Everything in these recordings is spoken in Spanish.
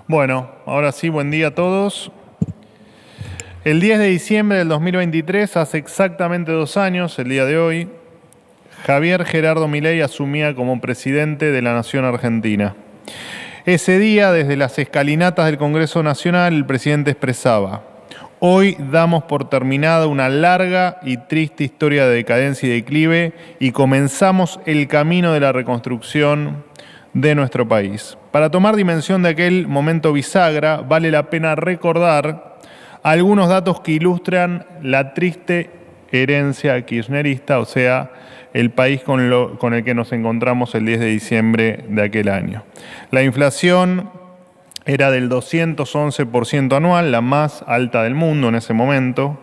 Bueno, ahora sí, buen día a todos. El 10 de diciembre del 2023, hace exactamente 2 años, el día de hoy, Javier Gerardo Milei asumía como presidente de la Nación Argentina. Ese día, desde las escalinatas del Congreso Nacional, el presidente expresaba: hoy damos por terminada una larga y triste historia de decadencia y declive y comenzamos el camino de la reconstrucción de nuestro país. Para tomar dimensión de aquel momento bisagra, vale la pena recordar algunos datos que ilustran la triste herencia kirchnerista, o sea, el país con el que nos encontramos el 10 de diciembre de aquel año. La inflación era del 211% anual, la más alta del mundo en ese momento.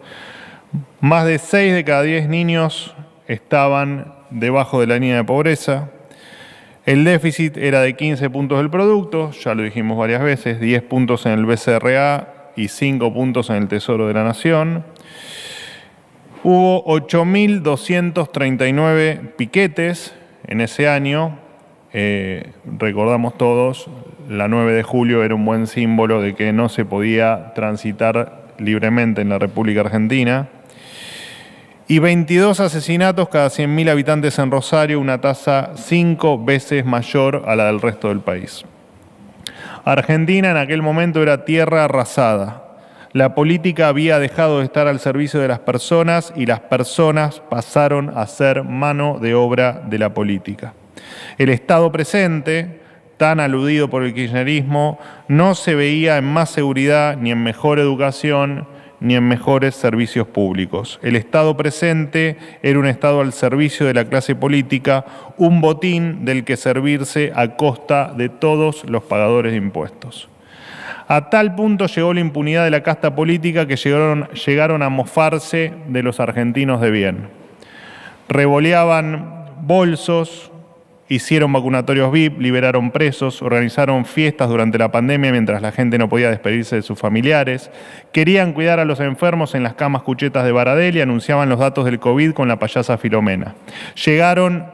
Más de 6 de cada 10 niños estaban debajo de la línea de pobreza. El déficit era de 15 puntos del producto, ya lo dijimos varias veces, 10 puntos en el BCRA y 5 puntos en el Tesoro de la Nación. Hubo 8.239 piquetes en ese año. Recordamos todos, la 9 de julio era un buen símbolo de que no se podía transitar libremente en la República Argentina. Y 22 asesinatos cada 100.000 habitantes en Rosario, una tasa 5 veces mayor a la del resto del país. Argentina en aquel momento era tierra arrasada. La política había dejado de estar al servicio de las personas y las personas pasaron a ser mano de obra de la política. El Estado presente, tan aludido por el kirchnerismo, no se veía en más seguridad ni en mejor educación ni en mejores servicios públicos. El Estado presente era un Estado al servicio de la clase política, un botín del que servirse a costa de todos los pagadores de impuestos. A tal punto llegó la impunidad de la casta política que llegaron a mofarse de los argentinos de bien. Revoleaban bolsos, hicieron vacunatorios VIP, liberaron presos, organizaron fiestas durante la pandemia mientras la gente no podía despedirse de sus familiares, querían cuidar a los enfermos en las camas cuchetas de Baradel y anunciaban los datos del COVID con la payasa Filomena. Llegaron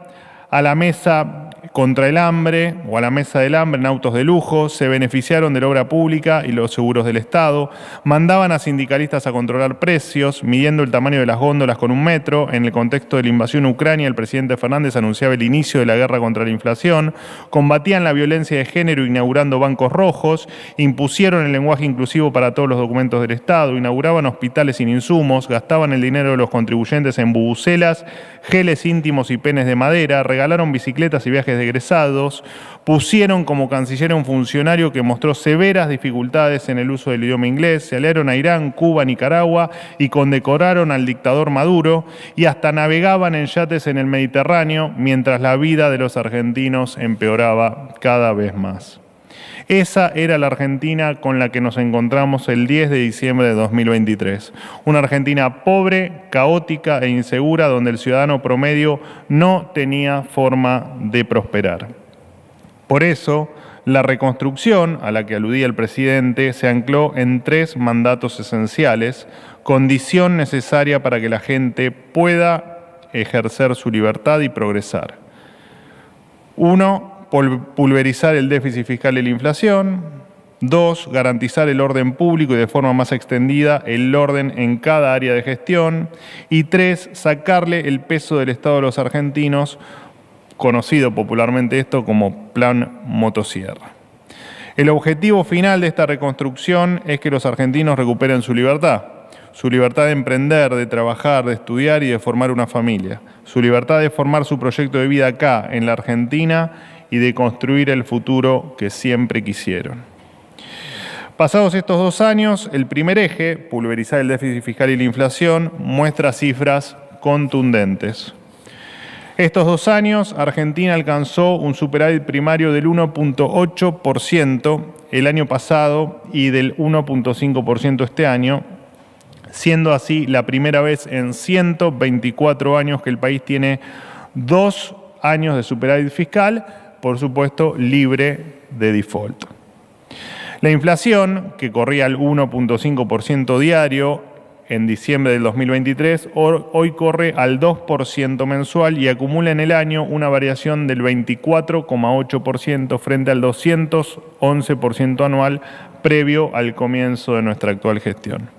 a la mesa contra el hambre o a la mesa del hambre en autos de lujo, se beneficiaron de la obra pública y los seguros del Estado, mandaban a sindicalistas a controlar precios, midiendo el tamaño de las góndolas con 1 metro. En el contexto de la invasión a Ucrania, el presidente Fernández anunciaba el inicio de la guerra contra la inflación, combatían la violencia de género inaugurando bancos rojos, impusieron el lenguaje inclusivo para todos los documentos del Estado, inauguraban hospitales sin insumos, gastaban el dinero de los contribuyentes en bubucelas, geles íntimos y penes de madera, regalaron bicicletas y viajes de egresados, pusieron como canciller a un funcionario que mostró severas dificultades en el uso del idioma inglés, se aliaron a Irán, Cuba, Nicaragua y condecoraron al dictador Maduro y hasta navegaban en yates en el Mediterráneo mientras la vida de los argentinos empeoraba cada vez más. Esa era la Argentina con la que nos encontramos el 10 de diciembre de 2023. Una Argentina pobre, caótica e insegura, donde el ciudadano promedio no tenía forma de prosperar. Por eso, la reconstrucción a la que aludía el presidente se ancló en 3 mandatos esenciales, condición necesaria para que la gente pueda ejercer su libertad y progresar. 1. Pulverizar el déficit fiscal y la inflación. 2. Garantizar el orden público y de forma más extendida el orden en cada área de gestión. Y 3. Sacarle el peso del Estado a los argentinos, conocido popularmente esto como Plan Motosierra. El objetivo final de esta reconstrucción es que los argentinos recuperen su libertad de emprender, de trabajar, de estudiar y de formar una familia, su libertad de formar su proyecto de vida acá, en la Argentina, y de construir el futuro que siempre quisieron. Pasados estos 2 años, el primer eje, pulverizar el déficit fiscal y la inflación, muestra cifras contundentes. Estos 2 años, Argentina alcanzó un superávit primario del 1.8% el año pasado y del 1.5% este año, siendo así la primera vez en 124 años que el país tiene 2 años de superávit fiscal, por supuesto, libre de default. La inflación, que corría al 1.5% diario en diciembre del 2023, hoy corre al 2% mensual y acumula en el año una variación del 24,8% frente al 211% anual previo al comienzo de nuestra actual gestión.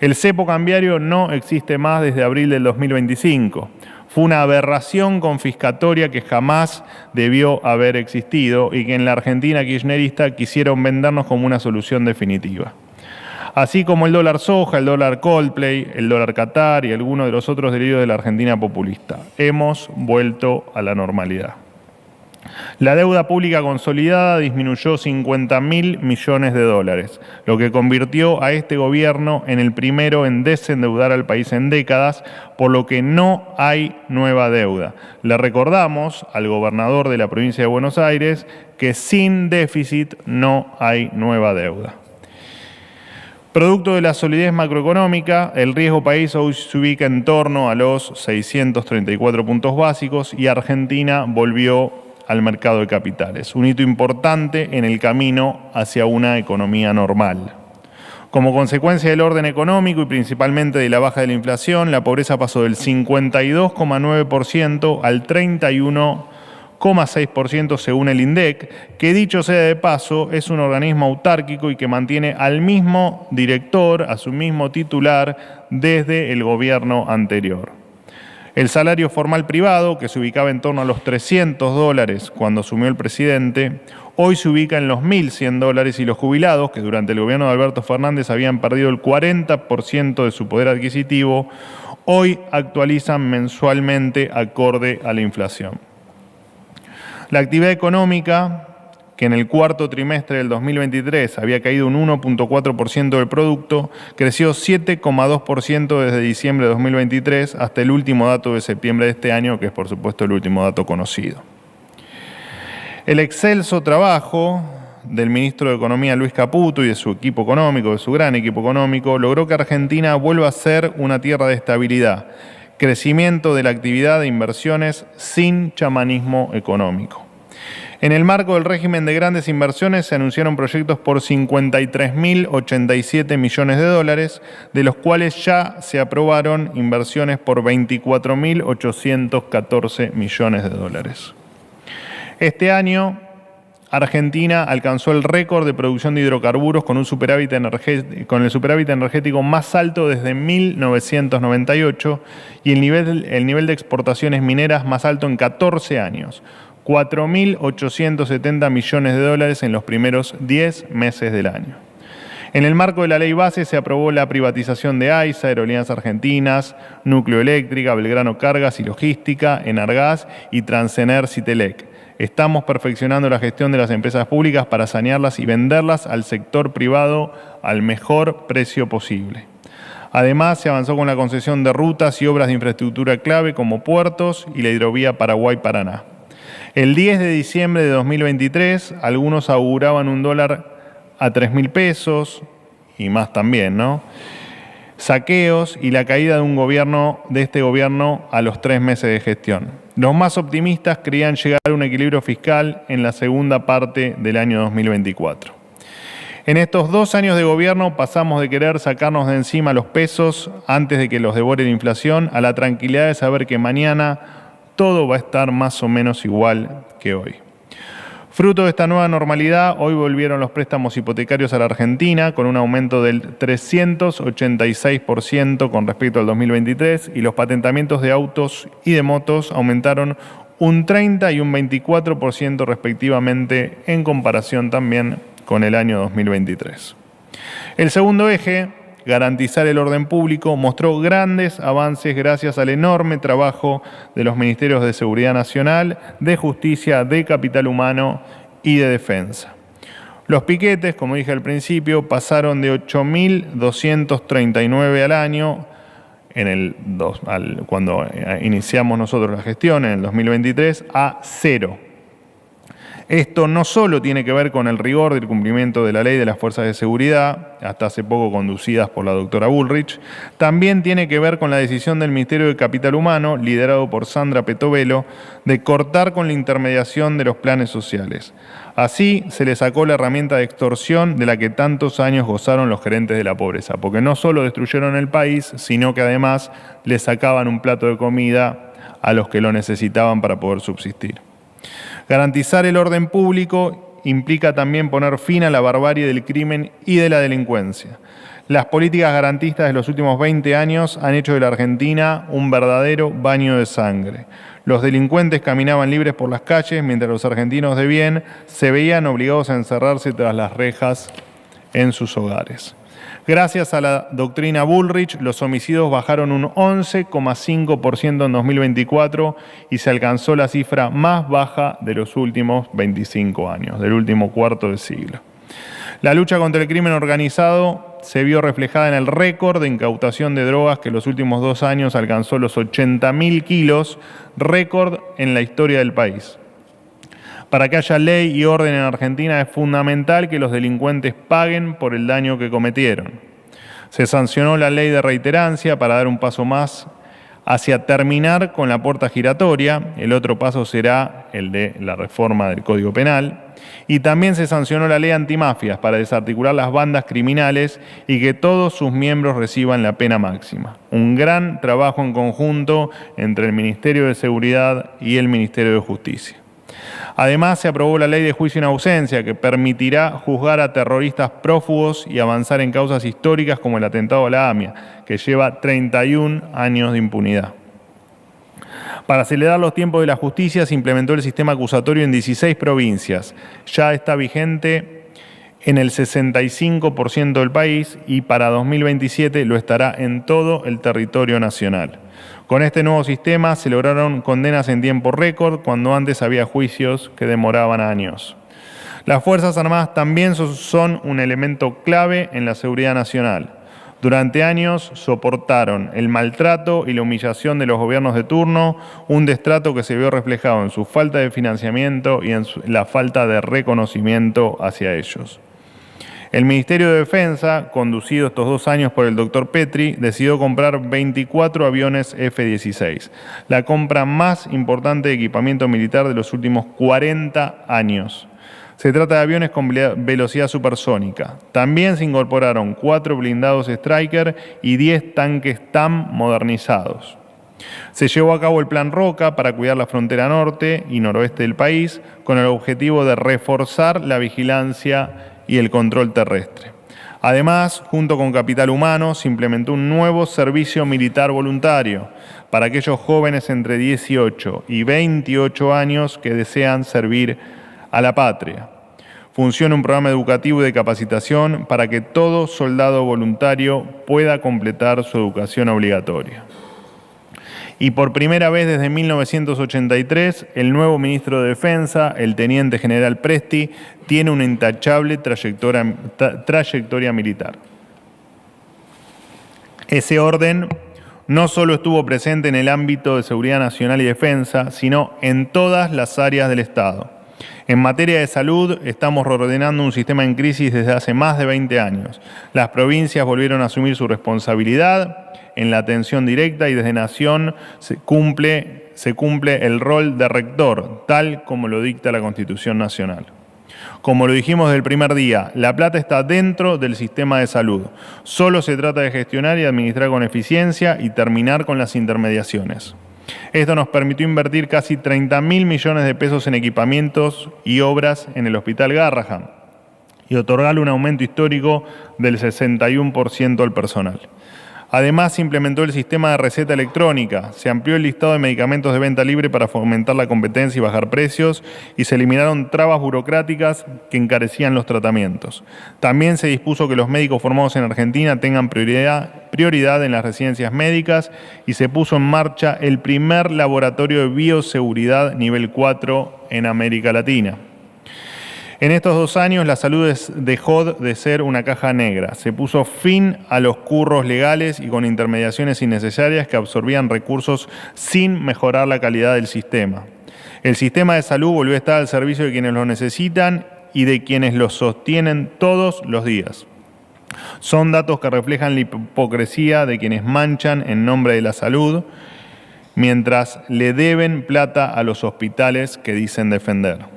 El cepo cambiario no existe más desde abril del 2025. Fue una aberración confiscatoria que jamás debió haber existido y que en la Argentina kirchnerista quisieron vendernos como una solución definitiva. Así como el dólar soja, el dólar Coldplay, el dólar Qatar y algunos de los otros delirios de la Argentina populista. Hemos vuelto a la normalidad. La deuda pública consolidada disminuyó 50.000 millones de dólares, lo que convirtió a este gobierno en el primero en desendeudar al país en décadas, por lo que no hay nueva deuda. Le recordamos al gobernador de la provincia de Buenos Aires que sin déficit no hay nueva deuda. Producto de la solidez macroeconómica, el riesgo país hoy se ubica en torno a los 634 puntos básicos y Argentina volvió al mercado de capitales, un hito importante en el camino hacia una economía normal. Como consecuencia del orden económico y principalmente de la baja de la inflación, la pobreza pasó del 52,9% al 31,6% según el INDEC, que dicho sea de paso es un organismo autárquico y que mantiene al mismo director, a su mismo titular, desde el gobierno anterior. El salario formal privado, que se ubicaba en torno a los $300 cuando asumió el presidente, hoy se ubica en los $1.100 y los jubilados, que durante el gobierno de Alberto Fernández habían perdido el 40% de su poder adquisitivo, hoy actualizan mensualmente acorde a la inflación. La actividad económica, que en el cuarto trimestre del 2023 había caído un 1,4% del producto, creció 7,2% desde diciembre de 2023 hasta el último dato de septiembre de este año, que es por supuesto el último dato conocido. El excelso trabajo del ministro de Economía Luis Caputo y de su equipo económico, de su gran equipo económico, logró que Argentina vuelva a ser una tierra de estabilidad, crecimiento de la actividad de inversiones sin chamanismo económico. En el marco del régimen de grandes inversiones se anunciaron proyectos por 53.087 millones de dólares, de los cuales ya se aprobaron inversiones por 24.814 millones de dólares. Este año, Argentina alcanzó el récord de producción de hidrocarburos con el superávit energético más alto desde 1998 y el nivel de exportaciones mineras más alto en 14 años. 4.870 millones de dólares en los primeros 10 meses del año. En el marco de la ley base se aprobó la privatización de AISA, Aerolíneas Argentinas, Núcleo Eléctrica, Belgrano Cargas y Logística, Enargas y Transener-Citelec. Estamos perfeccionando la gestión de las empresas públicas para sanearlas y venderlas al sector privado al mejor precio posible. Además, se avanzó con la concesión de rutas y obras de infraestructura clave como puertos y la hidrovía Paraguay-Paraná. El 10 de diciembre de 2023, algunos auguraban un dólar a 3.000 pesos y más también, ¿no? Saqueos y la caída de este gobierno a los 3 meses de gestión. Los más optimistas creían llegar a un equilibrio fiscal en la segunda parte del año 2024. En estos 2 años de gobierno pasamos de querer sacarnos de encima los pesos antes de que los devore la inflación a la tranquilidad de saber que mañana todo va a estar más o menos igual que hoy. Fruto de esta nueva normalidad, hoy volvieron los préstamos hipotecarios a la Argentina con un aumento del 386% con respecto al 2023 y los patentamientos de autos y de motos aumentaron un 30% y un 24% respectivamente en comparación también con el año 2023. El segundo eje, garantizar el orden público, mostró grandes avances gracias al enorme trabajo de los Ministerios de Seguridad Nacional, de Justicia, de Capital Humano y de Defensa. Los piquetes, como dije al principio, pasaron de 8.239 al año cuando iniciamos nosotros la gestión en el 2023 a 0. Esto no solo tiene que ver con el rigor del cumplimiento de la ley de las fuerzas de seguridad, hasta hace poco conducidas por la doctora Bullrich, también tiene que ver con la decisión del Ministerio de Capital Humano, liderado por Sandra Petovelo, de cortar con la intermediación de los planes sociales. Así se le sacó la herramienta de extorsión de la que tantos años gozaron los gerentes de la pobreza, porque no solo destruyeron el país, sino que además le sacaban un plato de comida a los que lo necesitaban para poder subsistir. Garantizar el orden público implica también poner fin a la barbarie del crimen y de la delincuencia. Las políticas garantistas de los últimos 20 años han hecho de la Argentina un verdadero baño de sangre. Los delincuentes caminaban libres por las calles, mientras los argentinos de bien se veían obligados a encerrarse tras las rejas en sus hogares. Gracias a la doctrina Bullrich, los homicidios bajaron un 11,5% en 2024 y se alcanzó la cifra más baja de los últimos 25 años, del último cuarto de siglo. La lucha contra el crimen organizado se vio reflejada en el récord de incautación de drogas que en los últimos 2 años alcanzó los 80.000 kilos, récord en la historia del país. Para que haya ley y orden en Argentina es fundamental que los delincuentes paguen por el daño que cometieron. Se sancionó la ley de reiterancia para dar un paso más hacia terminar con la puerta giratoria. El otro paso será el de la reforma del Código Penal. Y también se sancionó la ley antimafias para desarticular las bandas criminales y que todos sus miembros reciban la pena máxima. Un gran trabajo en conjunto entre el Ministerio de Seguridad y el Ministerio de Justicia. Además, se aprobó la ley de juicio en ausencia, que permitirá juzgar a terroristas prófugos y avanzar en causas históricas como el atentado a la AMIA, que lleva 31 años de impunidad. Para acelerar los tiempos de la justicia, se implementó el sistema acusatorio en 16 provincias. Ya está vigente en el 65% del país y para 2027 lo estará en todo el territorio nacional. Con este nuevo sistema se lograron condenas en tiempo récord, cuando antes había juicios que demoraban años. Las Fuerzas Armadas también son un elemento clave en la seguridad nacional. Durante años soportaron el maltrato y la humillación de los gobiernos de turno, un destrato que se vio reflejado en su falta de financiamiento y en la falta de reconocimiento hacia ellos. El Ministerio de Defensa, conducido estos 2 años por el doctor Petri, decidió comprar 24 aviones F-16, la compra más importante de equipamiento militar de los últimos 40 años. Se trata de aviones con velocidad supersónica. También se incorporaron 4 blindados Stryker y 10 tanques TAM modernizados. Se llevó a cabo el Plan Roca para cuidar la frontera norte y noroeste del país, con el objetivo de reforzar la vigilancia y el control terrestre. Además, junto con Capital Humano, se implementó un nuevo servicio militar voluntario para aquellos jóvenes entre 18 y 28 años que desean servir a la patria. Funciona un programa educativo y de capacitación para que todo soldado voluntario pueda completar su educación obligatoria. Y por primera vez desde 1983, el nuevo ministro de Defensa, el teniente general Presti, tiene una intachable trayectoria militar. Ese orden no solo estuvo presente en el ámbito de seguridad nacional y defensa, sino en todas las áreas del Estado. En materia de salud, estamos reordenando un sistema en crisis desde hace más de 20 años. Las provincias volvieron a asumir su responsabilidad en la atención directa y desde Nación se cumple el rol de rector, tal como lo dicta la Constitución Nacional. Como lo dijimos desde el primer día, la plata está dentro del sistema de salud. Solo se trata de gestionar y administrar con eficiencia y terminar con las intermediaciones. Esto nos permitió invertir casi 30.000 millones de pesos en equipamientos y obras en el Hospital Garrahan y otorgarle un aumento histórico del 61% al personal. Además, se implementó el sistema de receta electrónica, se amplió el listado de medicamentos de venta libre para fomentar la competencia y bajar precios, y se eliminaron trabas burocráticas que encarecían los tratamientos. También se dispuso que los médicos formados en Argentina tengan prioridad en las residencias médicas y se puso en marcha el primer laboratorio de bioseguridad nivel 4 en América Latina. En estos 2 años la salud dejó de ser una caja negra. Se puso fin a los curros legales y con intermediaciones innecesarias que absorbían recursos sin mejorar la calidad del sistema. El sistema de salud volvió a estar al servicio de quienes lo necesitan y de quienes lo sostienen todos los días. Son datos que reflejan la hipocresía de quienes manchan en nombre de la salud, mientras le deben plata a los hospitales que dicen defender.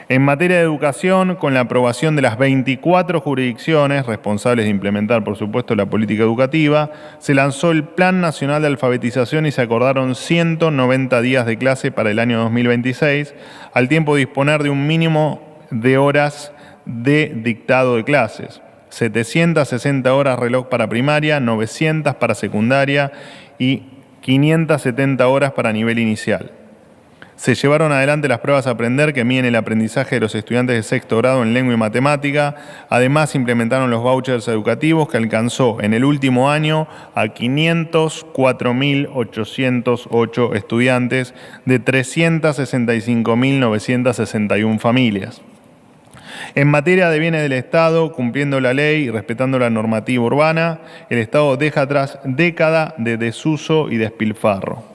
En materia de educación, con la aprobación de las 24 jurisdicciones responsables de implementar, por supuesto, la política educativa, se lanzó el Plan Nacional de Alfabetización y se acordaron 190 días de clase para el año 2026, al tiempo de disponer de un mínimo de horas de dictado de clases. 760 horas reloj para primaria, 900 para secundaria y 570 horas para nivel inicial. Se llevaron adelante las pruebas a aprender que miden el aprendizaje de los estudiantes de sexto grado en lengua y matemática. Además, implementaron los vouchers educativos que alcanzó en el último año a 504.808 estudiantes de 365.961 familias. En materia de bienes del Estado, cumpliendo la ley y respetando la normativa urbana, el Estado deja atrás década de desuso y despilfarro.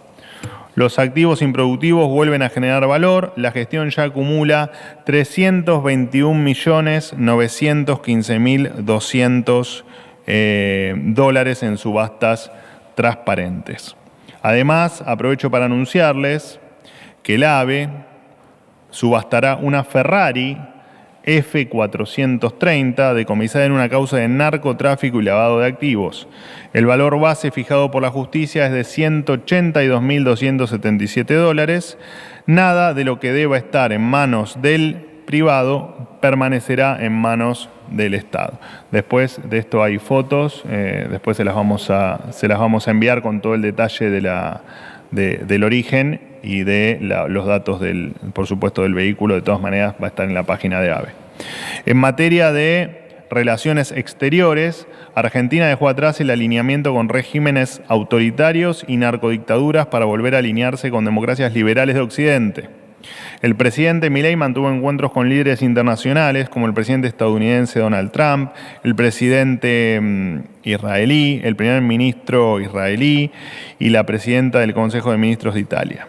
Los activos improductivos vuelven a generar valor. La gestión ya acumula 321.915.200 dólares en subastas transparentes. Además, aprovecho para anunciarles que el AVE subastará una Ferrari F430 decomisada en una causa de narcotráfico y lavado de activos. El valor base fijado por la justicia es de 182.277 dólares. Nada de lo que deba estar en manos del privado permanecerá en manos del Estado. Después de esto hay fotos, después se las vamos a enviar con todo el detalle del origen y de los datos, por supuesto, del vehículo. De todas maneras, va a estar en la página de AVE. En materia de relaciones exteriores, Argentina dejó atrás el alineamiento con regímenes autoritarios y narcodictaduras para volver a alinearse con democracias liberales de Occidente. El presidente Milei mantuvo encuentros con líderes internacionales como el presidente estadounidense Donald Trump, el presidente israelí, el primer ministro israelí y la presidenta del Consejo de Ministros de Italia,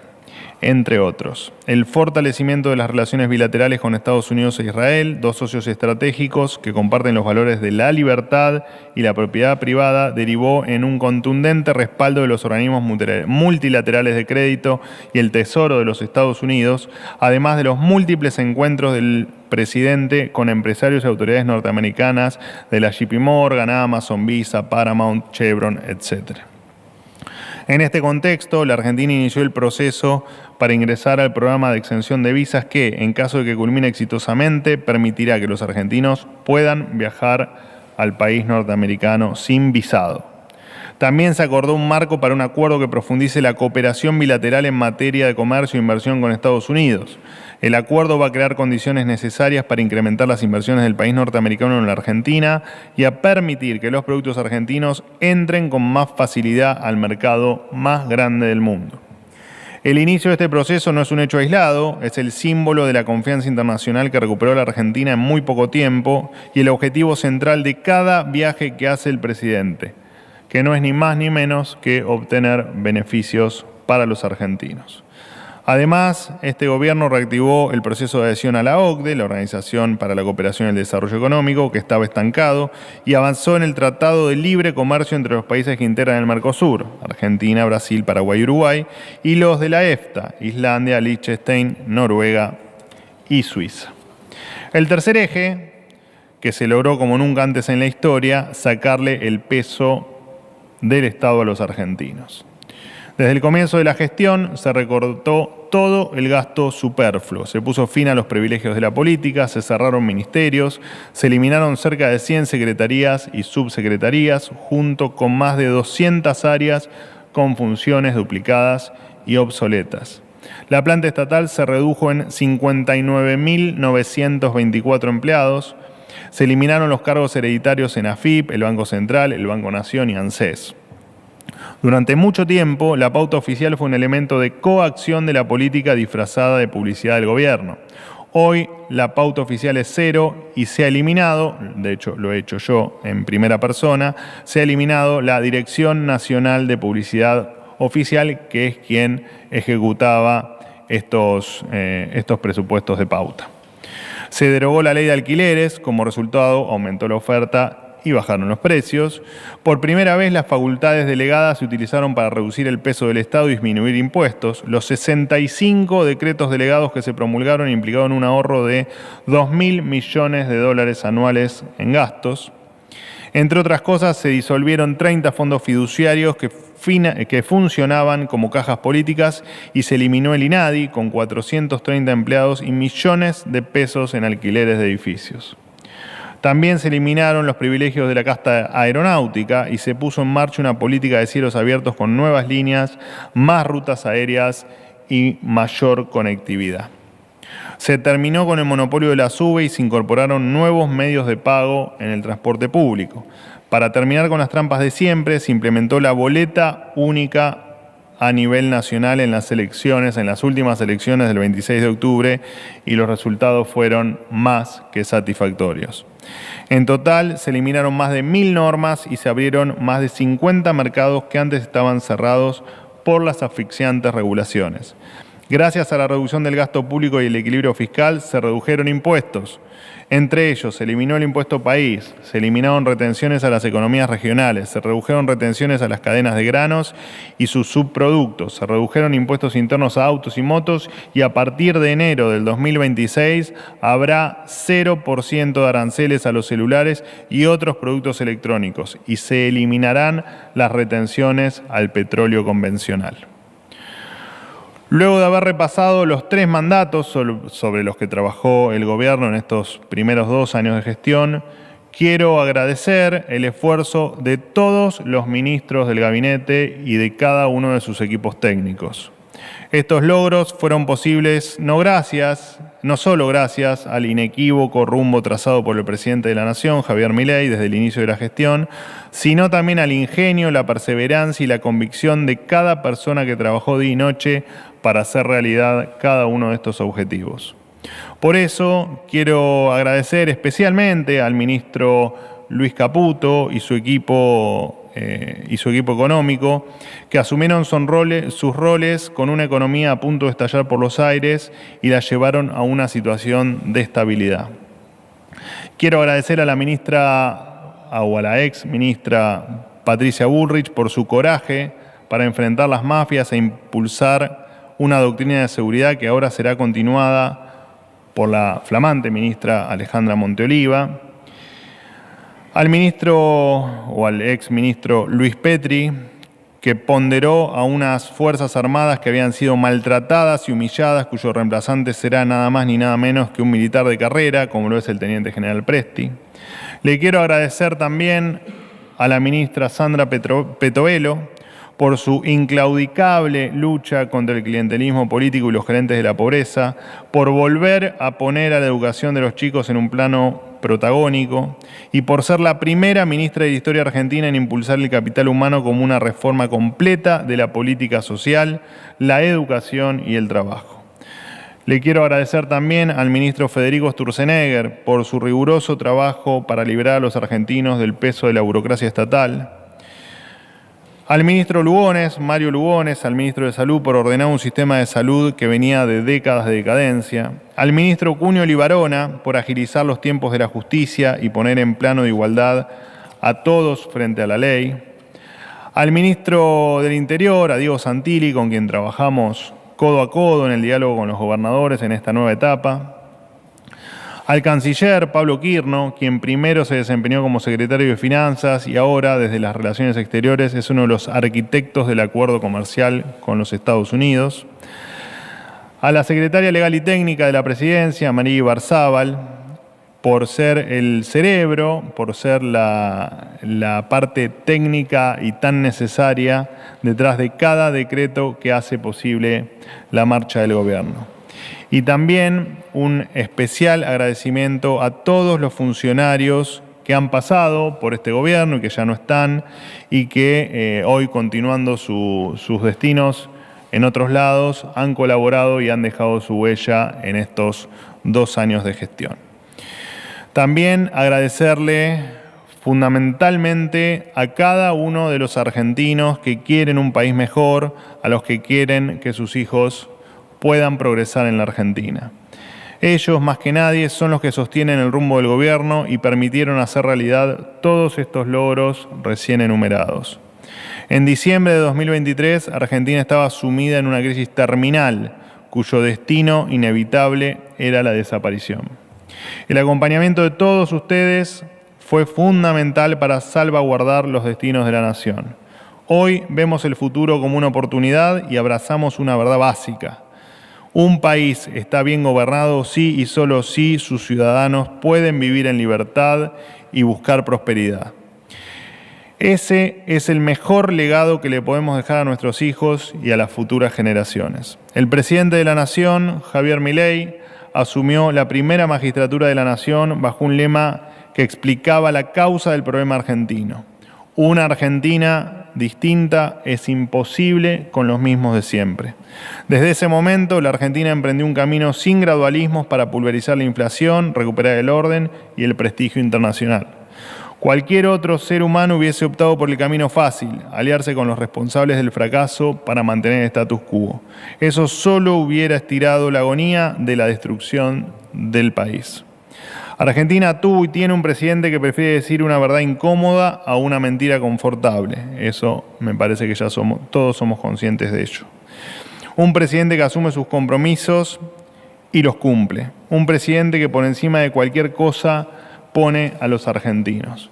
entre otros. El fortalecimiento de las relaciones bilaterales con Estados Unidos e Israel, dos socios estratégicos que comparten los valores de la libertad y la propiedad privada, derivó en un contundente respaldo de los organismos multilaterales de crédito y el Tesoro de los Estados Unidos, además de los múltiples encuentros del presidente con empresarios y autoridades norteamericanas de la JP Morgan, Amazon, Visa, Paramount, Chevron, etc. En este contexto, la Argentina inició el proceso para ingresar al programa de exención de visas que, en caso de que culmine exitosamente, permitirá que los argentinos puedan viajar al país norteamericano sin visado. También se acordó un marco para un acuerdo que profundice la cooperación bilateral en materia de comercio e inversión con Estados Unidos. El acuerdo va a crear condiciones necesarias para incrementar las inversiones del país norteamericano en la Argentina y a permitir que los productos argentinos entren con más facilidad al mercado más grande del mundo. El inicio de este proceso no es un hecho aislado, es el símbolo de la confianza internacional que recuperó la Argentina en muy poco tiempo y el objetivo central de cada viaje que hace el presidente, que no es ni más ni menos que obtener beneficios para los argentinos. Además, este gobierno reactivó el proceso de adhesión a la OCDE, la Organización para la Cooperación y el Desarrollo Económico, que estaba estancado, y avanzó en el Tratado de Libre Comercio entre los países que integran el Mercosur, Argentina, Brasil, Paraguay y Uruguay, y los de la EFTA, Islandia, Liechtenstein, Noruega y Suiza. El tercer eje, que se logró como nunca antes en la historia, sacarle el peso del Estado a los argentinos. Desde el comienzo de la gestión se recortó todo el gasto superfluo, se puso fin a los privilegios de la política, se cerraron ministerios, se eliminaron cerca de 100 secretarías y subsecretarías, junto con más de 200 áreas con funciones duplicadas y obsoletas. La planta estatal se redujo en 59.924 empleados, se eliminaron los cargos hereditarios en AFIP, el Banco Central, el Banco Nación y ANSES. Durante mucho tiempo, la pauta oficial fue un elemento de coacción de la política disfrazada de publicidad del gobierno. Hoy la pauta oficial es cero y se ha eliminado, de hecho lo he hecho yo en primera persona, se ha eliminado la Dirección Nacional de Publicidad Oficial, que es quien ejecutaba estos presupuestos de pauta. Se derogó la ley de alquileres, como resultado aumentó la oferta y bajaron los precios. Por primera vez las facultades delegadas se utilizaron para reducir el peso del Estado y disminuir impuestos. Los 65 decretos delegados que se promulgaron implicaron un ahorro de 2.000 millones de dólares anuales en gastos. Entre otras cosas, se disolvieron 30 fondos fiduciarios que funcionaban como cajas políticas y se eliminó el INADI con 430 empleados y millones de pesos en alquileres de edificios. También se eliminaron los privilegios de la casta aeronáutica y se puso en marcha una política de cielos abiertos con nuevas líneas, más rutas aéreas y mayor conectividad. Se terminó con el monopolio de la SUBE y se incorporaron nuevos medios de pago en el transporte público. Para terminar con las trampas de siempre, se implementó la boleta única a nivel nacional en las últimas elecciones del 26 de octubre, y los resultados fueron más que satisfactorios. En total, se eliminaron más de 1.000 normas y se abrieron más de 50 mercados que antes estaban cerrados por las asfixiantes regulaciones. Gracias a la reducción del gasto público y el equilibrio fiscal, se redujeron impuestos. Entre ellos, se eliminó el impuesto país, se eliminaron retenciones a las economías regionales, se redujeron retenciones a las cadenas de granos y sus subproductos, se redujeron impuestos internos a autos y motos y a partir de enero del 2026 habrá 0% de aranceles a los celulares y otros productos electrónicos y se eliminarán las retenciones al petróleo convencional. Luego de haber repasado los 3 mandatos sobre los que trabajó el gobierno en estos primeros 2 años de gestión, quiero agradecer el esfuerzo de todos los ministros del gabinete y de cada uno de sus equipos técnicos. Estos logros fueron posibles no solo gracias al inequívoco rumbo trazado por el presidente de la Nación, Javier Milei, desde el inicio de la gestión, sino también al ingenio, la perseverancia y la convicción de cada persona que trabajó día y noche para hacer realidad cada uno de estos objetivos. Por eso quiero agradecer especialmente al ministro Luis Caputo y su equipo económico, que asumieron sus roles con una economía a punto de estallar por los aires y la llevaron a una situación de estabilidad. Quiero agradecer a la ex ministra Patricia Bullrich por su coraje para enfrentar las mafias e impulsar una doctrina de seguridad que ahora será continuada por la flamante ministra Alejandra Monteoliva. Al ex ministro Luis Petri, que ponderó a unas Fuerzas Armadas que habían sido maltratadas y humilladas, cuyo reemplazante será nada más ni nada menos que un militar de carrera, como lo es el teniente general Presti. Le quiero agradecer también a la ministra Sandra Petovelo por su inclaudicable lucha contra el clientelismo político y los gerentes de la pobreza, por volver a poner a la educación de los chicos en un plano protagónico y por ser la primera ministra de la historia argentina en impulsar el capital humano como una reforma completa de la política social, la educación y el trabajo. Le quiero agradecer también al ministro Federico Sturzenegger por su riguroso trabajo para liberar a los argentinos del peso de la burocracia estatal. Al ministro Mario Lugones, al ministro de Salud, por ordenar un sistema de salud que venía de décadas de decadencia. Al ministro Cunio Libarona, por agilizar los tiempos de la justicia y poner en plano de igualdad a todos frente a la ley. Al ministro del Interior, a Diego Santilli, con quien trabajamos codo a codo en el diálogo con los gobernadores en esta nueva etapa. Al canciller Pablo Quirno, quien primero se desempeñó como secretario de Finanzas y ahora, desde las Relaciones Exteriores, es uno de los arquitectos del acuerdo comercial con los Estados Unidos. A la secretaria legal y técnica de la Presidencia, María Ibarzábal, por ser el cerebro, por ser la parte técnica y tan necesaria detrás de cada decreto que hace posible la marcha del gobierno. Y también un especial agradecimiento a todos los funcionarios que han pasado por este gobierno y que ya no están y que hoy, continuando sus destinos en otros lados, han colaborado y han dejado su huella en estos 2 años de gestión. También agradecerle fundamentalmente a cada uno de los argentinos que quieren un país mejor, a los que quieren que sus hijos puedan progresar en la Argentina. Ellos, más que nadie, son los que sostienen el rumbo del gobierno y permitieron hacer realidad todos estos logros recién enumerados. En diciembre de 2023, Argentina estaba sumida en una crisis terminal, cuyo destino inevitable era la desaparición. El acompañamiento de todos ustedes fue fundamental para salvaguardar los destinos de la nación. Hoy vemos el futuro como una oportunidad y abrazamos una verdad básica. Un país está bien gobernado si y solo si sus ciudadanos pueden vivir en libertad y buscar prosperidad. Ese es el mejor legado que le podemos dejar a nuestros hijos y a las futuras generaciones. El presidente de la Nación, Javier Milei, asumió la primera magistratura de la Nación bajo un lema que explicaba la causa del problema argentino. Una Argentina distinta es imposible con los mismos de siempre. Desde ese momento, la Argentina emprendió un camino sin gradualismos para pulverizar la inflación, recuperar el orden y el prestigio internacional. Cualquier otro ser humano hubiese optado por el camino fácil, aliarse con los responsables del fracaso para mantener el status quo. Eso solo hubiera estirado la agonía de la destrucción del país. Argentina tuvo y tiene un presidente que prefiere decir una verdad incómoda a una mentira confortable. Eso me parece que ya todos somos conscientes de ello. Un presidente que asume sus compromisos y los cumple. Un presidente que por encima de cualquier cosa pone a los argentinos.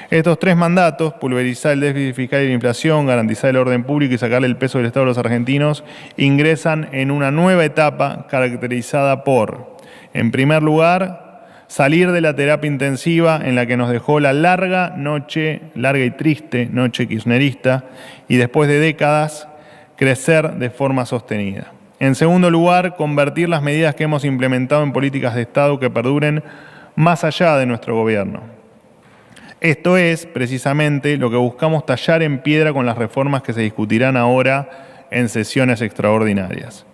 Estos tres mandatos, pulverizar el déficit fiscal y la inflación, garantizar el orden público y sacarle el peso del Estado a los argentinos, ingresan en una nueva etapa caracterizada por, en primer lugar, salir de la terapia intensiva en la que nos dejó la larga y triste noche kirchnerista y después de décadas crecer de forma sostenida. En segundo lugar, convertir las medidas que hemos implementado en políticas de Estado que perduren más allá de nuestro gobierno. Esto es precisamente lo que buscamos tallar en piedra con las reformas que se discutirán ahora en sesiones extraordinarias.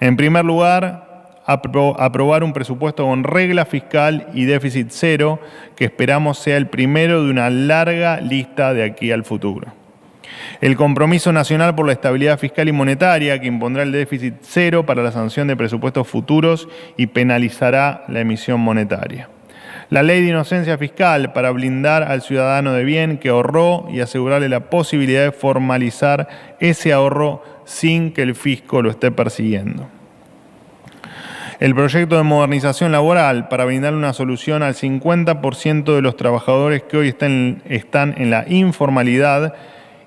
En primer lugar, aprobar un presupuesto con regla fiscal y déficit cero, que esperamos sea el primero de una larga lista de aquí al futuro. El compromiso nacional por la estabilidad fiscal y monetaria, que impondrá el déficit cero para la sanción de presupuestos futuros y penalizará la emisión monetaria. La ley de inocencia fiscal para blindar al ciudadano de bien que ahorró y asegurarle la posibilidad de formalizar ese ahorro sin que el fisco lo esté persiguiendo. El proyecto de modernización laboral para brindar una solución al 50% de los trabajadores que hoy están en la informalidad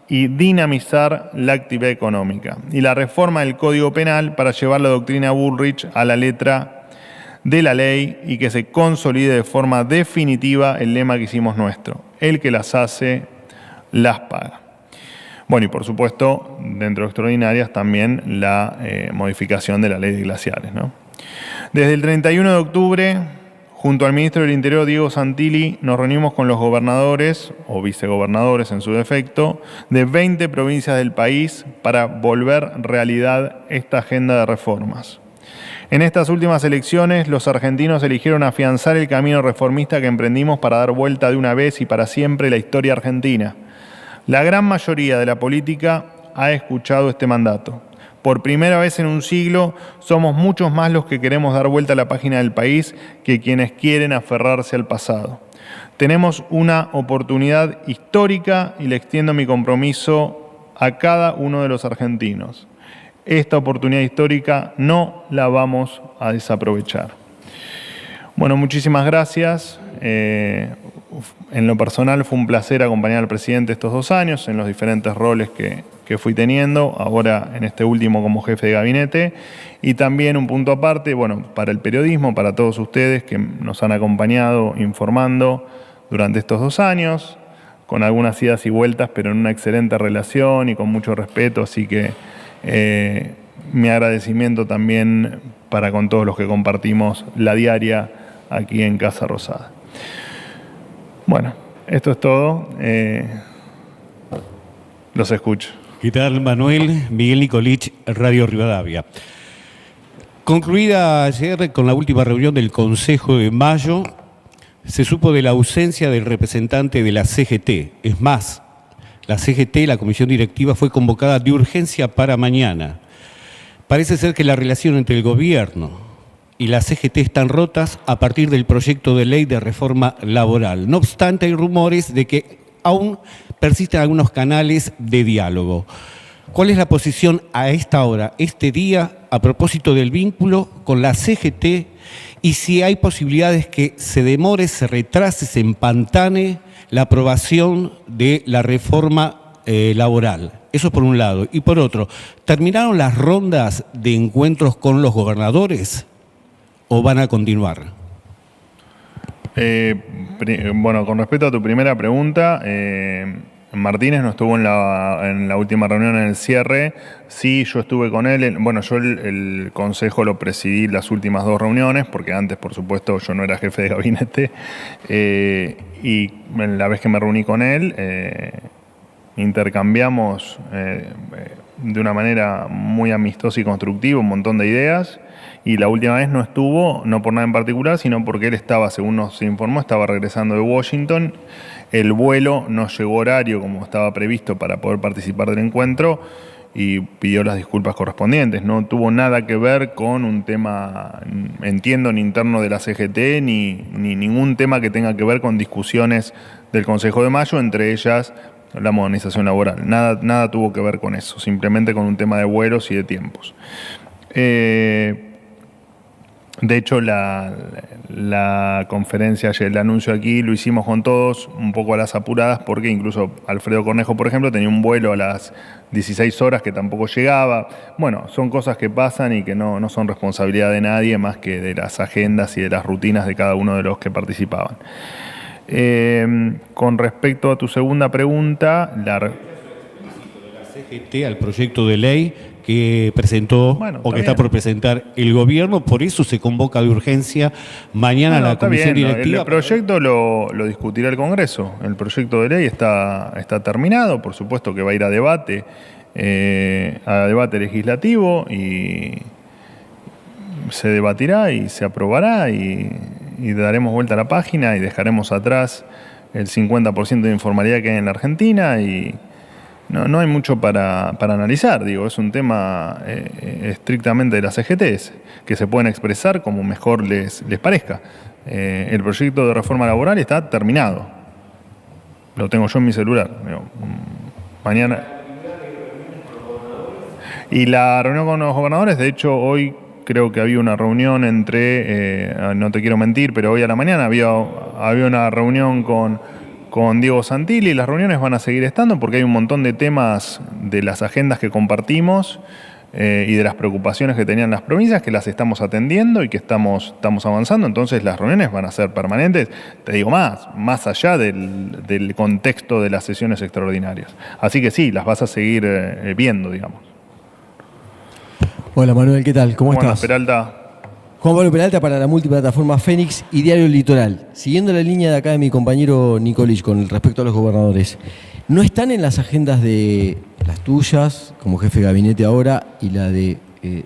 y dinamizar la actividad económica. Y la reforma del Código Penal para llevar la doctrina Bullrich a la letra de la ley y que se consolide de forma definitiva el lema que hicimos nuestro: el que las hace, las paga. Bueno, y por supuesto, dentro de extraordinarias también la modificación de la ley de glaciares, ¿no? Desde el 31 de octubre, junto al ministro del Interior, Diego Santilli, nos reunimos con los gobernadores, o vicegobernadores en su defecto, de 20 provincias del país para volver realidad esta agenda de reformas. En estas últimas elecciones, los argentinos eligieron afianzar el camino reformista que emprendimos para dar vuelta de una vez y para siempre la historia argentina. La gran mayoría de la política ha escuchado este mandato. Por primera vez en un siglo, somos muchos más los que queremos dar vuelta a la página del país que quienes quieren aferrarse al pasado. Tenemos una oportunidad histórica y le extiendo mi compromiso a cada uno de los argentinos. Esta oportunidad histórica no la vamos a desaprovechar. Bueno, muchísimas gracias. En lo personal fue un placer acompañar al presidente estos 2 años en los diferentes roles que fui teniendo, ahora en este último como jefe de gabinete, y también un punto aparte, bueno, para el periodismo, para todos ustedes que nos han acompañado informando durante estos 2 años, con algunas idas y vueltas, pero en una excelente relación y con mucho respeto, así que mi agradecimiento también para con todos los que compartimos la diaria aquí en Casa Rosada. Bueno, esto es todo. Los escucho. ¿Qué tal, Manuel? Miguel Nicolich, Radio Rivadavia. Concluida ayer con la última reunión del Consejo de Mayo, se supo de la ausencia del representante de la CGT. Es más, la CGT, la comisión directiva, fue convocada de urgencia para mañana. Parece ser que la relación entre el gobierno y la CGT están rotas a partir del proyecto de ley de reforma laboral. No obstante, hay rumores de que aún persisten algunos canales de diálogo. ¿Cuál es la posición a esta hora, este día, a propósito del vínculo con la CGT y si hay posibilidades que se demore, se retrase, se empantane la aprobación de la reforma laboral? Eso por un lado. Y por otro, ¿terminaron las rondas de encuentros con los gobernadores o van a continuar? Bueno, con respecto a tu primera pregunta, Martínez no estuvo en la última reunión en el cierre. Sí, yo estuve con él. Bueno, yo el consejo lo presidí las últimas 2 reuniones, porque antes, por supuesto, yo no era jefe de gabinete. Y la vez que me reuní con él, intercambiamos de una manera muy amistosa y constructiva un montón de ideas. Y la última vez no estuvo, no por nada en particular, sino porque él estaba, según nos informó, estaba regresando de Washington. El vuelo no llegó horario como estaba previsto para poder participar del encuentro y pidió las disculpas correspondientes. No tuvo nada que ver con un tema, entiendo, ni interno de la CGT, ni ningún tema que tenga que ver con discusiones del Consejo de Mayo, entre ellas la modernización laboral. Nada tuvo que ver con eso, simplemente con un tema de vuelos y de tiempos. De hecho, la conferencia, el anuncio aquí, lo hicimos con todos un poco a las apuradas, porque incluso Alfredo Cornejo, por ejemplo, tenía un vuelo a las 16 horas que tampoco llegaba. Bueno, son cosas que pasan y que no son responsabilidad de nadie más que de las agendas y de las rutinas de cada uno de los que participaban. Con respecto a tu segunda pregunta, la CGT al proyecto de ley que presentó o que está por presentar el gobierno, por eso se convoca de urgencia mañana la comisión directiva. El proyecto lo discutirá el Congreso. El proyecto de ley está terminado, por supuesto que va a ir a debate legislativo y se debatirá y se aprobará y daremos vuelta a la página y dejaremos atrás el 50% de informalidad que hay en la Argentina y no hay mucho para analizar, digo, es un tema estrictamente de las CGTs, que se pueden expresar como mejor les parezca. El proyecto de reforma laboral está terminado, lo tengo yo en mi celular. Digo, mañana. Y la reunión con los gobernadores, de hecho, hoy creo que había una reunión entre, no te quiero mentir, pero hoy a la mañana había una reunión con Diego Santilli. Las reuniones van a seguir estando porque hay un montón de temas de las agendas que compartimos y de las preocupaciones que tenían las provincias que las estamos atendiendo y que estamos avanzando. Entonces las reuniones van a ser permanentes, te digo más allá del contexto de las sesiones extraordinarias. Así que sí, las vas a seguir viendo, digamos. Hola Manuel, ¿qué tal? ¿Cómo estás? Peralta. Juan Pablo Peralta para la multiplataforma Fénix y Diario Litoral. Siguiendo la línea de acá de mi compañero Nicolich con respecto a los gobernadores, ¿no están en las agendas de las tuyas como jefe de gabinete ahora y la de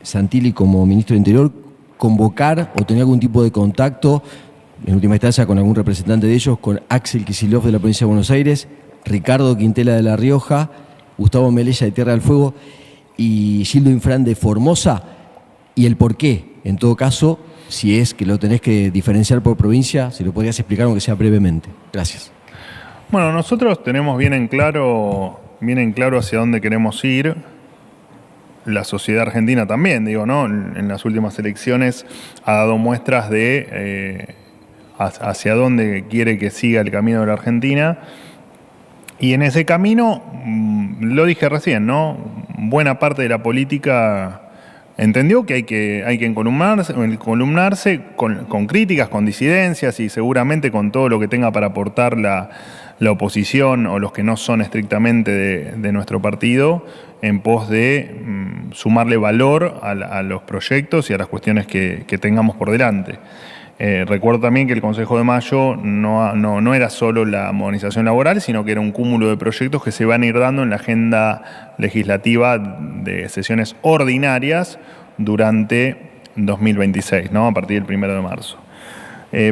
Santilli como ministro de Interior convocar o tener algún tipo de contacto, en última instancia con algún representante de ellos, con Axel Kicillof de la provincia de Buenos Aires, Ricardo Quintela de La Rioja, Gustavo Melella de Tierra del Fuego y Gildo Infran de Formosa, y el por qué? En todo caso, si es que lo tenés que diferenciar por provincia, si lo podrías explicar aunque sea brevemente. Gracias. Bueno, nosotros tenemos bien en claro hacia dónde queremos ir. La sociedad argentina también, digo, ¿no? En las últimas elecciones ha dado muestras de hacia dónde quiere que siga el camino de la Argentina. Y en ese camino, lo dije recién, ¿no? Buena parte de la política entendió que hay que encolumnarse con críticas, con disidencias y seguramente con todo lo que tenga para aportar la oposición o los que no son estrictamente de nuestro partido en pos de sumarle valor a los proyectos y a las cuestiones que tengamos por delante. Recuerdo también que el Consejo de Mayo no era solo la modernización laboral, sino que era un cúmulo de proyectos que se van a ir dando en la agenda legislativa de sesiones ordinarias durante 2026, ¿no? A partir del 1 de marzo.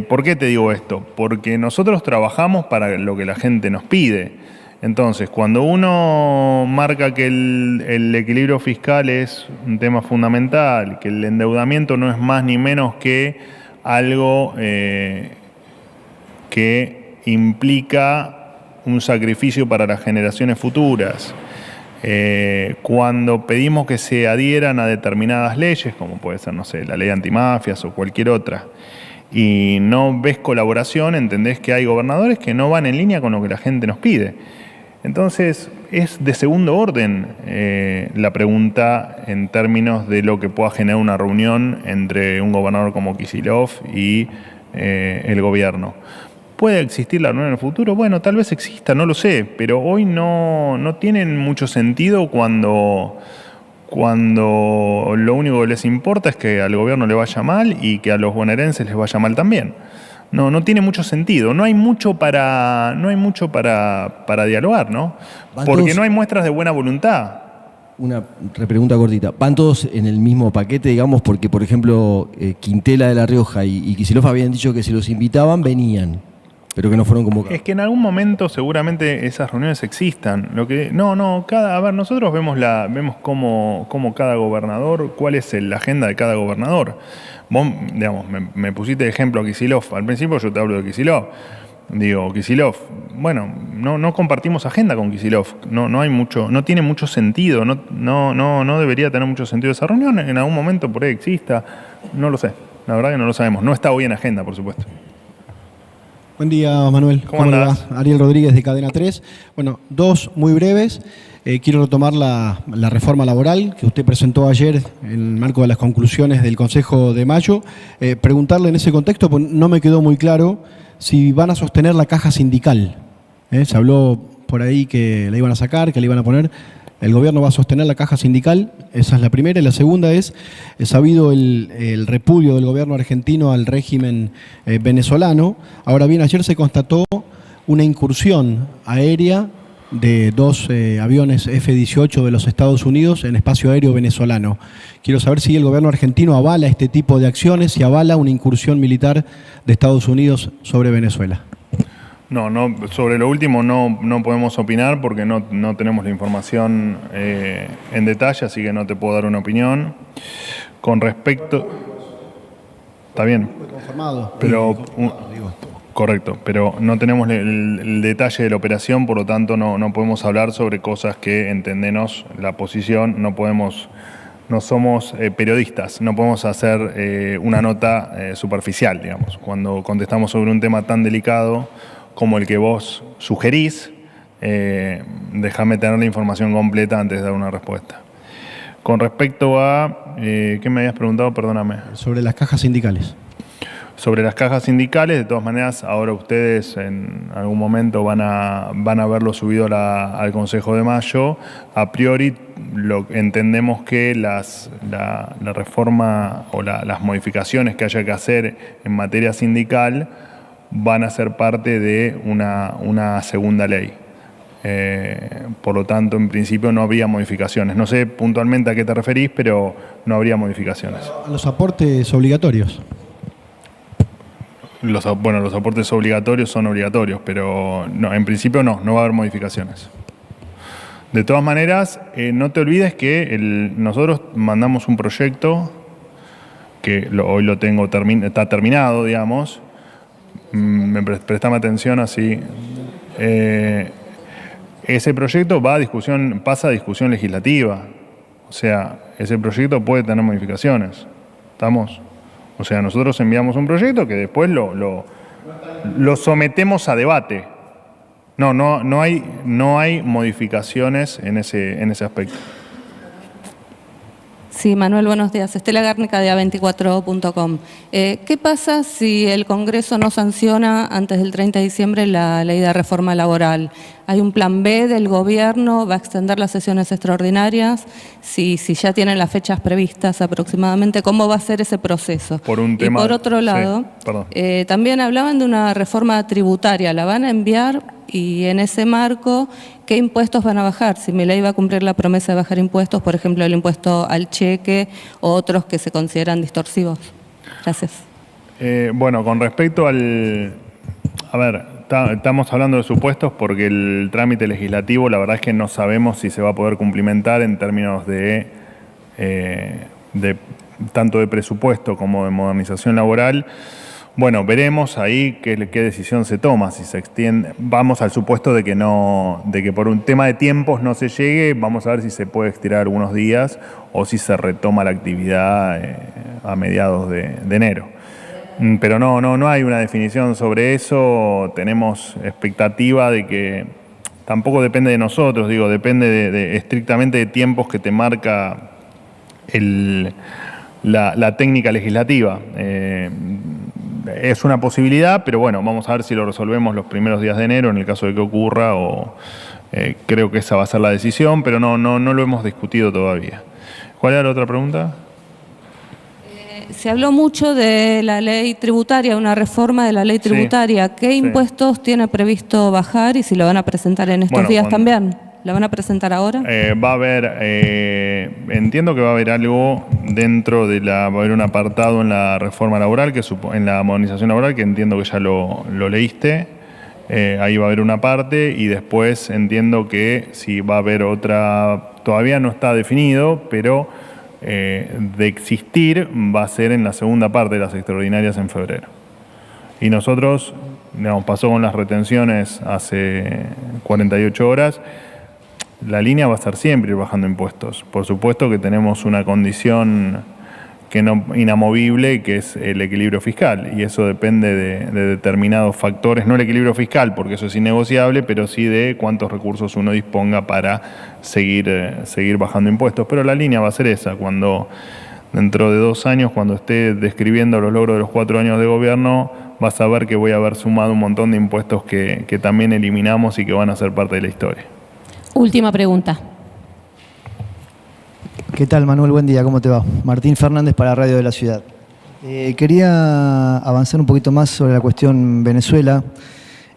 ¿Por qué te digo esto? Porque nosotros trabajamos para lo que la gente nos pide. Entonces, cuando uno marca que el equilibrio fiscal es un tema fundamental, que el endeudamiento no es más ni menos que algo que implica un sacrificio para las generaciones futuras, cuando pedimos que se adhieran a determinadas leyes, como puede ser, no sé, la ley antimafias o cualquier otra, y no ves colaboración, entendés que hay gobernadores que no van en línea con lo que la gente nos pide. Entonces, es de segundo orden la pregunta en términos de lo que pueda generar una reunión entre un gobernador como Kicillof y el gobierno. ¿Puede existir la reunión en el futuro? Bueno, tal vez exista, no lo sé, pero hoy no tienen mucho sentido cuando lo único que les importa es que al gobierno le vaya mal y que a los bonaerenses les vaya mal también. No tiene mucho sentido, no hay mucho para dialogar, ¿no? Porque no hay muestras de buena voluntad. Una repregunta cortita. ¿Van todos en el mismo paquete, digamos? Porque, por ejemplo, Quintela de La Rioja y Kicillof habían dicho que si los invitaban, venían, pero que no fueron convocados. Es que en algún momento seguramente esas reuniones existan. Nosotros vemos cómo cada gobernador, cuál es la agenda de cada gobernador. Vos, digamos, me pusiste de ejemplo a Kicillof. Al principio yo te hablo de Kicillof. Digo, Kicillof, bueno, no compartimos agenda con Kicillof. No tiene mucho sentido. No debería tener mucho sentido esa reunión. En algún momento por ahí exista. No lo sé. La verdad que no lo sabemos. No está hoy en agenda, por supuesto. Buen día, Manuel. ¿Cómo andás? Ariel Rodríguez de Cadena 3. Bueno, dos muy breves. Quiero retomar la reforma laboral que usted presentó ayer en el marco de las conclusiones del Consejo de Mayo. Preguntarle en ese contexto, pues no me quedó muy claro si van a sostener la caja sindical. Se habló por ahí que la iban a sacar, que la iban a poner. ¿El gobierno va a sostener la caja sindical? Esa es la primera. Y la segunda es sabido el repudio del gobierno argentino al régimen venezolano. Ahora bien, ayer se constató una incursión aérea de dos aviones F-18 de los Estados Unidos en espacio aéreo venezolano. Quiero saber si el gobierno argentino avala este tipo de acciones, si avala una incursión militar de Estados Unidos sobre Venezuela. No, sobre lo último no podemos opinar porque no tenemos la información en detalle, así que no te puedo dar una opinión. Con respecto... Está bien. Conformado. Pero... Correcto, pero no tenemos el detalle de la operación, por lo tanto no podemos hablar sobre cosas que entendemos la posición, no somos periodistas, no podemos hacer una nota superficial, digamos. Cuando contestamos sobre un tema tan delicado como el que vos sugerís, déjame tener la información completa antes de dar una respuesta. Con respecto a... ¿qué me habías preguntado? Perdóname. Sobre las cajas sindicales. Sobre las cajas sindicales, de todas maneras, ahora ustedes en algún momento van a verlo subido al Consejo de Mayo. A priori, entendemos que la reforma o las modificaciones que haya que hacer en materia sindical van a ser parte de una segunda ley. Por lo tanto, en principio no habría modificaciones. No sé puntualmente a qué te referís, pero no habría modificaciones. Los aportes obligatorios. Los aportes obligatorios son obligatorios, pero no, en principio no va a haber modificaciones. De todas maneras, no te olvides que nosotros mandamos un proyecto que hoy lo tengo está terminado, digamos. Prestame atención así. Ese proyecto pasa a discusión legislativa. O sea, ese proyecto puede tener modificaciones. ¿Estamos? O sea, nosotros enviamos un proyecto que después lo sometemos a debate. No hay modificaciones en ese aspecto. Sí, Manuel, buenos días. Estela Gárnica de A24.com. ¿Qué pasa si el Congreso no sanciona antes del 30 de diciembre la ley de reforma laboral? ¿Hay un plan B del gobierno? ¿Va a extender las sesiones extraordinarias? Si ya tienen las fechas previstas aproximadamente, ¿cómo va a ser ese proceso? Y por otro lado, también hablaban de una reforma tributaria. ¿La van a enviar? Y en ese marco, ¿qué impuestos van a bajar? Si Milei va a cumplir la promesa de bajar impuestos, por ejemplo, el impuesto al cheque o otros que se consideran distorsivos. Gracias. Bueno, con respecto a ver, estamos hablando de supuestos porque el trámite legislativo, la verdad es que no sabemos si se va a poder cumplimentar en términos de tanto de presupuesto como de modernización laboral. Bueno, veremos ahí qué decisión se toma, si se extiende. Vamos al supuesto de que por un tema de tiempos no se llegue, vamos a ver si se puede estirar algunos días o si se retoma la actividad a mediados de enero. Pero no hay una definición sobre eso. Tenemos expectativa de que tampoco depende de nosotros, depende estrictamente de tiempos que te marca la técnica legislativa. Es una posibilidad, pero bueno, vamos a ver si lo resolvemos los primeros días de enero en el caso de que ocurra, creo que esa va a ser la decisión, pero no lo hemos discutido todavía. ¿Cuál era la otra pregunta? Se habló mucho de la ley tributaria, una reforma de la ley tributaria. ¿Qué impuestos tiene previsto bajar y si lo van a presentar en estos días también? ¿La van a presentar ahora? Va a haber, entiendo que va a haber algo dentro de va a haber un apartado en la reforma laboral, en la modernización laboral, que entiendo que ya lo leíste. Ahí va a haber una parte y después entiendo que si va a haber otra, todavía no está definido, pero de existir va a ser en la segunda parte de las extraordinarias en febrero. Y nosotros, pasó con las retenciones hace 48 horas, la línea va a estar siempre ir bajando impuestos. Por supuesto que tenemos una condición inamovible, que es el equilibrio fiscal, y eso depende de determinados factores, no el equilibrio fiscal, porque eso es innegociable, pero sí de cuántos recursos uno disponga para seguir bajando impuestos. Pero la línea va a ser esa, cuando dentro de 2 años, cuando esté describiendo los logros de los 4 años de gobierno, vas a ver que voy a haber sumado un montón de impuestos que también eliminamos y que van a ser parte de la historia. Última pregunta. ¿Qué tal, Manuel? Buen día, ¿cómo te va? Martín Fernández para Radio de la Ciudad. Quería avanzar un poquito más sobre la cuestión Venezuela.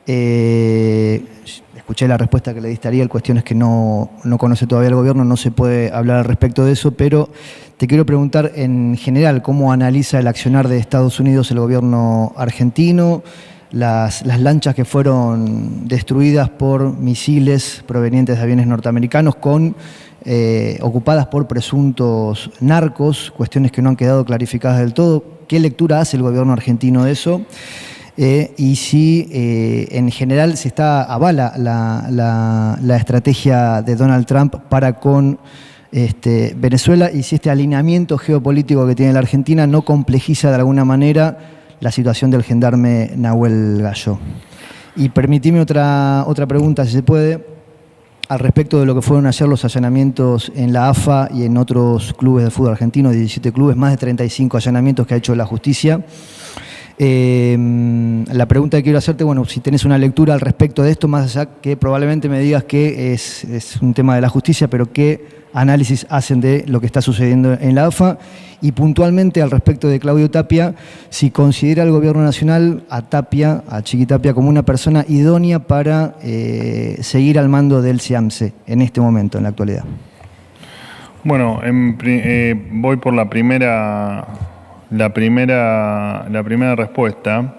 Escuché la respuesta que le diste a Ariel, cuestiones que no conoce todavía el gobierno, no se puede hablar al respecto de eso, pero te quiero preguntar en general cómo analiza el accionar de Estados Unidos el gobierno argentino, las lanchas que fueron destruidas por misiles provenientes de aviones norteamericanos ocupadas por presuntos narcos, cuestiones que no han quedado clarificadas del todo. ¿Qué lectura hace el gobierno argentino de eso? Y si en general avala la estrategia de Donald Trump para con Venezuela, y si este alineamiento geopolítico que tiene la Argentina no complejiza de alguna manera la situación del gendarme Nahuel Gallo. Y permitime otra pregunta, si se puede, al respecto de lo que fueron ayer los allanamientos en la AFA y en otros clubes de fútbol argentino, 17 clubes, más de 35 allanamientos que ha hecho la justicia. La pregunta que quiero hacerte, bueno, si tenés una lectura al respecto de esto, más allá que probablemente me digas que es un tema de la justicia, pero qué análisis hacen de lo que está sucediendo en la AFA, y puntualmente al respecto de Claudio Tapia, si considera el gobierno nacional a Chiqui Tapia, como una persona idónea para seguir al mando del CIAMSE en este momento, en la actualidad. Bueno, voy por la primera respuesta.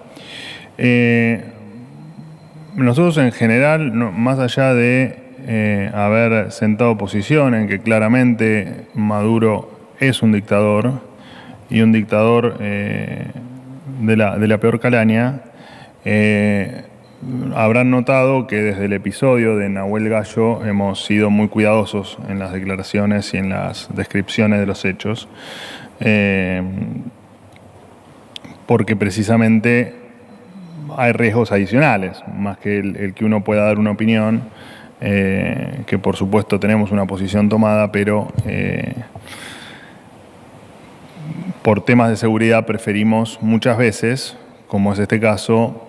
Nosotros en general, más allá de haber sentado posición en que claramente Maduro es un dictador y un dictador de la peor calaña, habrán notado que desde el episodio de Nahuel Gallo hemos sido muy cuidadosos en las declaraciones y en las descripciones de los hechos, porque precisamente hay riesgos adicionales, más que el que uno pueda dar una opinión, que por supuesto tenemos una posición tomada, pero por temas de seguridad preferimos muchas veces, como es este caso,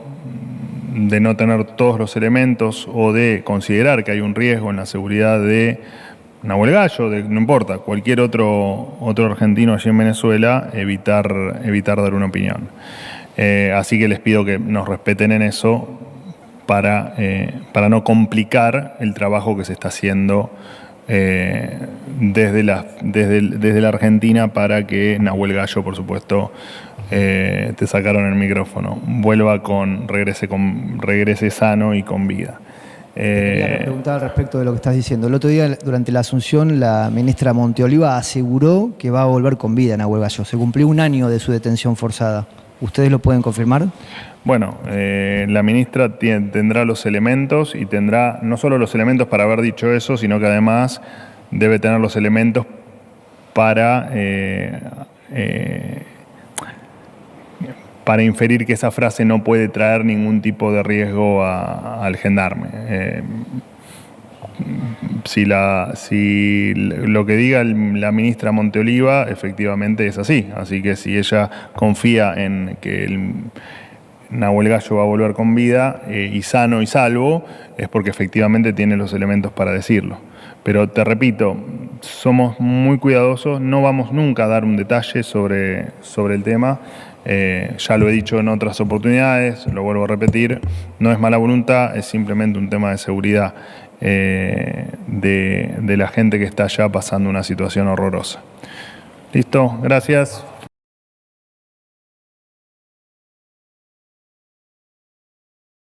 de no tener todos los elementos o de considerar que hay un riesgo en la seguridad de Nahuel Gallo, no importa, cualquier otro argentino allí en Venezuela, evitar dar una opinión. Así que les pido que nos respeten en eso para no complicar el trabajo que se está haciendo desde la Argentina para que Nahuel Gallo, por supuesto, Te sacaron el micrófono. Regrese sano y con vida. Quería preguntar al respecto de lo que estás diciendo. El otro día, durante la asunción, la ministra Monteoliva aseguró que va a volver con vida Nahuel Gallo. Se cumplió 1 año de su detención forzada. ¿Ustedes lo pueden confirmar? Bueno, la ministra tendrá los elementos y tendrá no solo los elementos para haber dicho eso, sino que además debe tener los elementos para inferir que esa frase no puede traer ningún tipo de riesgo al gendarme. Si lo que diga la ministra Monteoliva efectivamente es así. Así que si ella confía en que Nahuel Gallo va a volver con vida y sano y salvo, es porque efectivamente tiene los elementos para decirlo. Pero te repito, somos muy cuidadosos, no vamos nunca a dar un detalle sobre el tema. Ya lo he dicho en otras oportunidades, lo vuelvo a repetir, no es mala voluntad, es simplemente un tema de seguridad de la gente que está allá pasando una situación horrorosa. ¿Listo? Gracias.